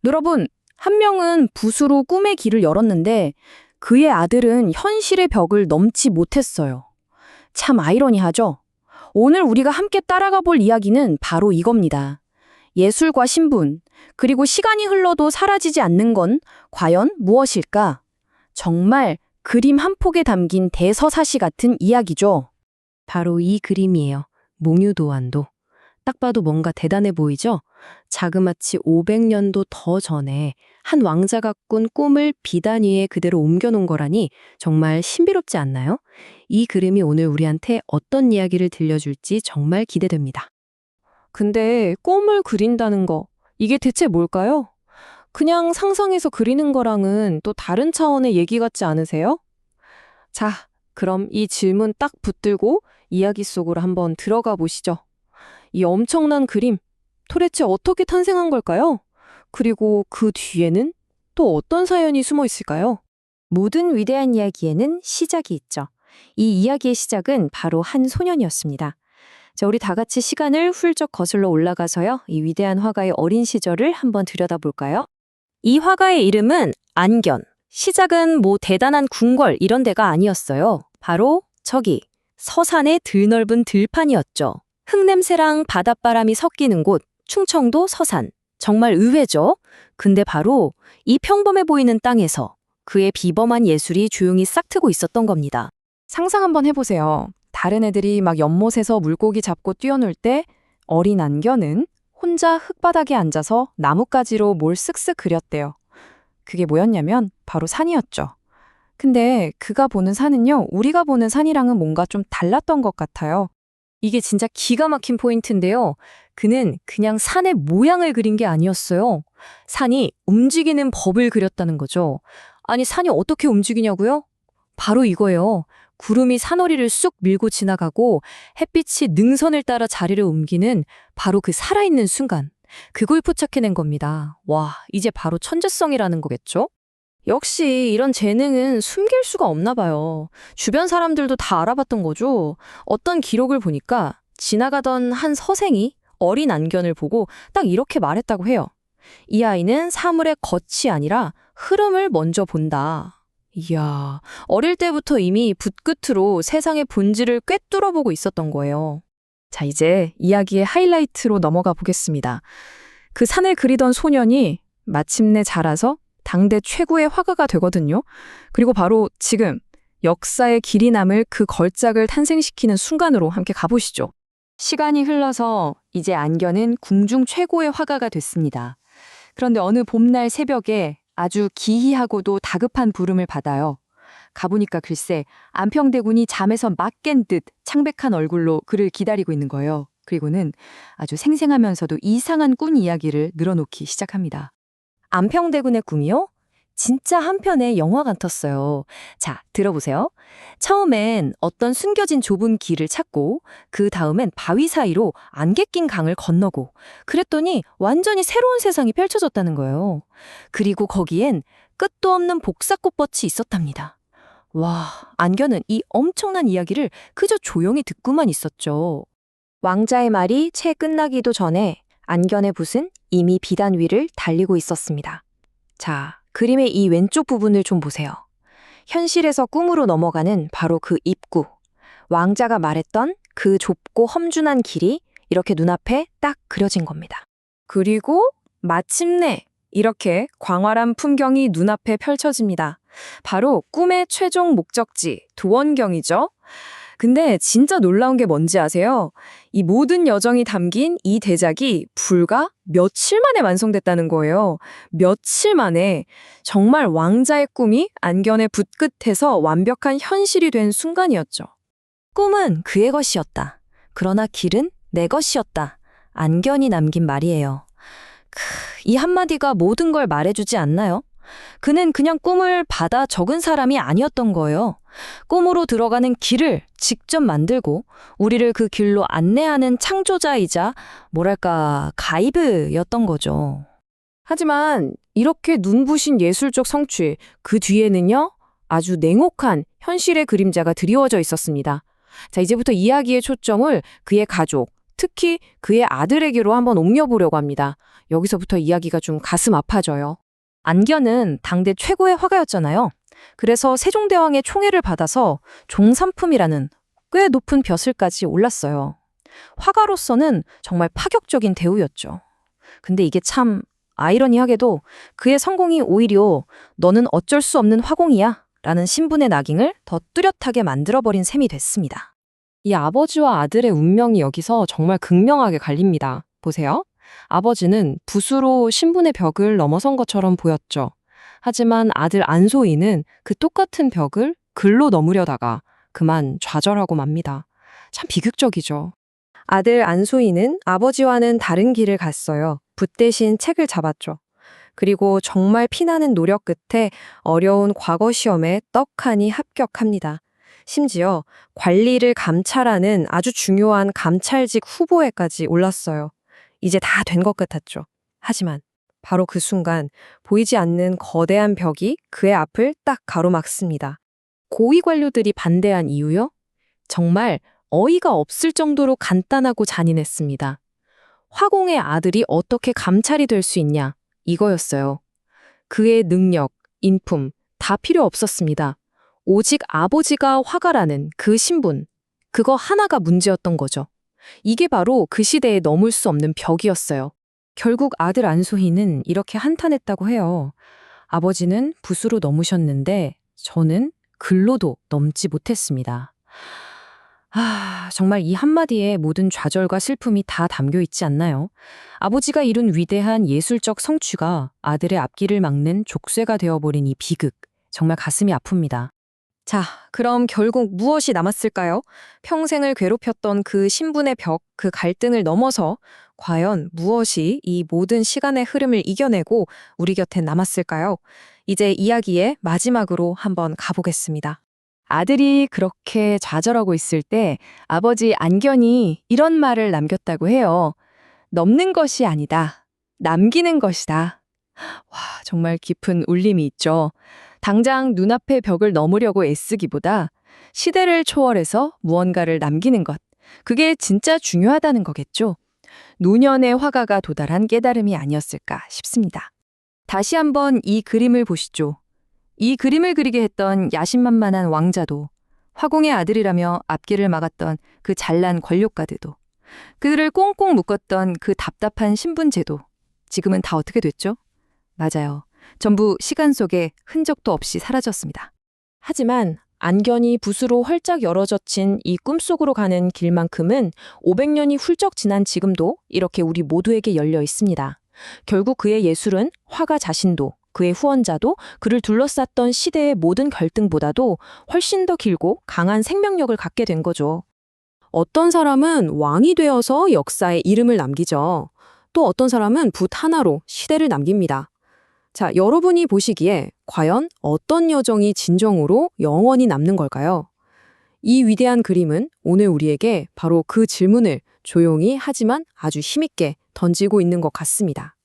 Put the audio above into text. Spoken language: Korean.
여러분, 한 명은 붓으로 꿈의 길을 열었는데 그의 아들은 현실의 벽을 넘지 못했어요. 참 아이러니하죠? 오늘 우리가 함께 따라가 볼 이야기는 바로 이겁니다. 예술과 신분, 그리고 시간이 흘러도 사라지지 않는 건 과연 무엇일까? 정말 그림 한 폭에 담긴 대서사시 같은 이야기죠. 바로 이 그림이에요. 몽유도안도. 딱 봐도 뭔가 대단해 보이죠? 자그마치 500년도 더 전에 한 왕자가 꾼 꿈을 비단 위에 그대로 옮겨놓은 거라니 정말 신비롭지 않나요? 이 그림이 오늘 우리한테 어떤 이야기를 들려줄지 정말 기대됩니다. 근데 꿈을 그린다는 거, 이게 대체 뭘까요? 그냥 상상해서 그리는 거랑은 또 다른 차원의 얘기 같지 않으세요? 자, 그럼 이 질문 딱 붙들고 이야기 속으로 한번 들어가 보시죠. 이 엄청난 그림, 도대체 어떻게 탄생한 걸까요? 그리고 그 뒤에는 또 어떤 사연이 숨어 있을까요? 모든 위대한 이야기에는 시작이 있죠. 이 이야기의 시작은 바로 한 소년이었습니다. 자, 우리 다 같이 시간을 훌쩍 거슬러 올라가서요. 이 위대한 화가의 어린 시절을 한번 들여다볼까요? 이 화가의 이름은 안견. 시작은 뭐 대단한 궁궐 이런 데가 아니었어요. 바로 저기 서산의 드넓은 들판이었죠. 흙냄새랑 바닷바람이 섞이는 곳, 충청도 서산. 정말 의외죠? 근데 바로 이 평범해 보이는 땅에서 그의 비범한 예술이 조용히 싹트고 있었던 겁니다. 상상 한번 해보세요. 다른 애들이 막 연못에서 물고기 잡고 뛰어놀 때 어린 안견은 혼자 흙바닥에 앉아서 나뭇가지로 뭘 쓱쓱 그렸대요. 그게 뭐였냐면 바로 산이었죠. 근데 그가 보는 산은요, 우리가 보는 산이랑은 뭔가 좀 달랐던 것 같아요. 이게 진짜 기가 막힌 포인트인데요. 그는 그냥 산의 모양을 그린 게 아니었어요. 산이 움직이는 법을 그렸다는 거죠. 아니, 산이 어떻게 움직이냐고요? 바로 이거예요. 구름이 산허리를 쑥 밀고 지나가고 햇빛이 능선을 따라 자리를 옮기는 바로 그 살아있는 순간. 그걸 포착해낸 겁니다. 와, 이제 바로 천재성이라는 거겠죠? 역시 이런 재능은 숨길 수가 없나 봐요. 주변 사람들도 다 알아봤던 거죠. 어떤 기록을 보니까 지나가던 한 서생이 어린 안견을 보고 딱 이렇게 말했다고 해요. 이 아이는 사물의 겉이 아니라 흐름을 먼저 본다. 이야, 어릴 때부터 이미 붓끝으로 세상의 본질을 꿰뚫어 보고 있었던 거예요. 자, 이제 이야기의 하이라이트로 넘어가 보겠습니다. 그 산을 그리던 소년이 마침내 자라서 당대 최고의 화가가 되거든요. 그리고 바로 지금 역사의 길이 남을 그 걸작을 탄생시키는 순간으로 함께 가보시죠. 시간이 흘러서 이제 안견은 궁중 최고의 화가가 됐습니다. 그런데 어느 봄날 새벽에 아주 기이하고도 다급한 부름을 받아요. 가보니까 글쎄 안평대군이 잠에서 막 깬 듯 창백한 얼굴로 그를 기다리고 있는 거예요. 그리고는 아주 생생하면서도 이상한 꾼 이야기를 늘어놓기 시작합니다. 안평대군의 꿈이요? 진짜 한편의 영화 같았어요. 자, 들어보세요. 처음엔 어떤 숨겨진 좁은 길을 찾고 그 다음엔 바위 사이로 안개 낀 강을 건너고 그랬더니 완전히 새로운 세상이 펼쳐졌다는 거예요. 그리고 거기엔 끝도 없는 복사꽃밭이 있었답니다. 와, 안견은 이 엄청난 이야기를 그저 조용히 듣고만 있었죠. 왕자의 말이 채 끝나기도 전에 안견의 붓은 이미 비단 위를 달리고 있었습니다. 자, 그림의 이 왼쪽 부분을 좀 보세요. 현실에서 꿈으로 넘어가는 바로 그 입구. 왕자가 말했던 그 좁고 험준한 길이 이렇게 눈앞에 딱 그려진 겁니다. 그리고 마침내 이렇게 광활한 풍경이 눈앞에 펼쳐집니다. 바로 꿈의 최종 목적지, 도원경이죠. 근데 진짜 놀라운 게 뭔지 아세요? 이 모든 여정이 담긴 이 대작이 불과 며칠 만에 완성됐다는 거예요. 며칠 만에. 정말 왕자의 꿈이 안견의 붓끝에서 완벽한 현실이 된 순간이었죠. 꿈은 그의 것이었다. 그러나 길은 내 것이었다. 안견이 남긴 말이에요. 이 한마디가 모든 걸 말해주지 않나요? 그는 그냥 꿈을 받아 적은 사람이 아니었던 거예요. 꿈으로 들어가는 길을 직접 만들고 우리를 그 길로 안내하는 창조자이자 뭐랄까 가이드였던 거죠. 하지만 이렇게 눈부신 예술적 성취, 그 뒤에는요, 아주 냉혹한 현실의 그림자가 드리워져 있었습니다. 자, 이제부터 이야기의 초점을 그의 가족, 특히 그의 아들에게로 한번 옮겨보려고 합니다. 여기서부터 이야기가 좀 가슴 아파져요. 안견은 당대 최고의 화가였잖아요. 그래서 세종대왕의 총애를 받아서 종삼품이라는 꽤 높은 벼슬까지 올랐어요. 화가로서는 정말 파격적인 대우였죠. 근데 이게 참 아이러니하게도 그의 성공이 오히려 너는 어쩔 수 없는 화공이야 라는 신분의 낙인을 더 뚜렷하게 만들어버린 셈이 됐습니다. 이 아버지와 아들의 운명이 여기서 정말 극명하게 갈립니다. 보세요. 아버지는 붓으로 신분의 벽을 넘어선 것처럼 보였죠. 하지만 아들 안소희는 그 똑같은 벽을 글로 넘으려다가 그만 좌절하고 맙니다. 참 비극적이죠. 아들 안소희는 아버지와는 다른 길을 갔어요. 붓 대신 책을 잡았죠. 그리고 정말 피나는 노력 끝에 어려운 과거 시험에 떡하니 합격합니다. 심지어 관리를 감찰하는 아주 중요한 감찰직 후보에까지 올랐어요. 이제 다 된 것 같았죠. 하지만 바로 그 순간 보이지 않는 거대한 벽이 그의 앞을 딱 가로막습니다. 고위 관료들이 반대한 이유요? 정말 어이가 없을 정도로 간단하고 잔인했습니다. 화공의 아들이 어떻게 감찰이 될 수 있냐? 이거였어요. 그의 능력, 인품 다 필요 없었습니다. 오직 아버지가 화가라는 그 신분, 그거 하나가 문제였던 거죠. 이게 바로 그 시대에 넘을 수 없는 벽이었어요. 결국 아들 안소희는 이렇게 한탄했다고 해요. 아버지는 붓으로 넘으셨는데 저는 글로도 넘지 못했습니다. 정말 이 한마디에 모든 좌절과 슬픔이 다 담겨 있지 않나요? 아버지가 이룬 위대한 예술적 성취가 아들의 앞길을 막는 족쇄가 되어버린 이 비극, 정말 가슴이 아픕니다. 자, 그럼 결국 무엇이 남았을까요? 평생을 괴롭혔던 그 신분의 벽, 그 갈등을 넘어서 과연 무엇이 이 모든 시간의 흐름을 이겨내고 우리 곁에 남았을까요? 이제 이야기의 마지막으로 한번 가보겠습니다. 아들이 그렇게 좌절하고 있을 때 아버지 안견이 이런 말을 남겼다고 해요. 넘는 것이 아니다. 남기는 것이다. 와, 정말 깊은 울림이 있죠. 당장 눈앞의 벽을 넘으려고 애쓰기보다 시대를 초월해서 무언가를 남기는 것. 그게 진짜 중요하다는 거겠죠. 노년의 화가가 도달한 깨달음이 아니었을까 싶습니다. 다시 한번 이 그림을 보시죠. 이 그림을 그리게 했던 야심만만한 왕자도, 화공의 아들이라며 앞길을 막았던 그 잘난 권력가들도, 그들을 꽁꽁 묶었던 그 답답한 신분제도, 지금은 다 어떻게 됐죠? 맞아요. 전부 시간 속에 흔적도 없이 사라졌습니다. 하지만 안견이 붓으로 활짝 열어젖힌 이 꿈속으로 가는 길만큼은 500년이 훌쩍 지난 지금도 이렇게 우리 모두에게 열려 있습니다. 결국 그의 예술은 화가 자신도 그의 후원자도 그를 둘러쌌던 시대의 모든 갈등보다도 훨씬 더 길고 강한 생명력을 갖게 된 거죠. 어떤 사람은 왕이 되어서 역사에 이름을 남기죠. 또 어떤 사람은 붓 하나로 시대를 남깁니다. 자, 여러분이 보시기에 과연 어떤 여정이 진정으로 영원히 남는 걸까요? 이 위대한 그림은 오늘 우리에게 바로 그 질문을 조용히 하지만 아주 힘있게 던지고 있는 것 같습니다.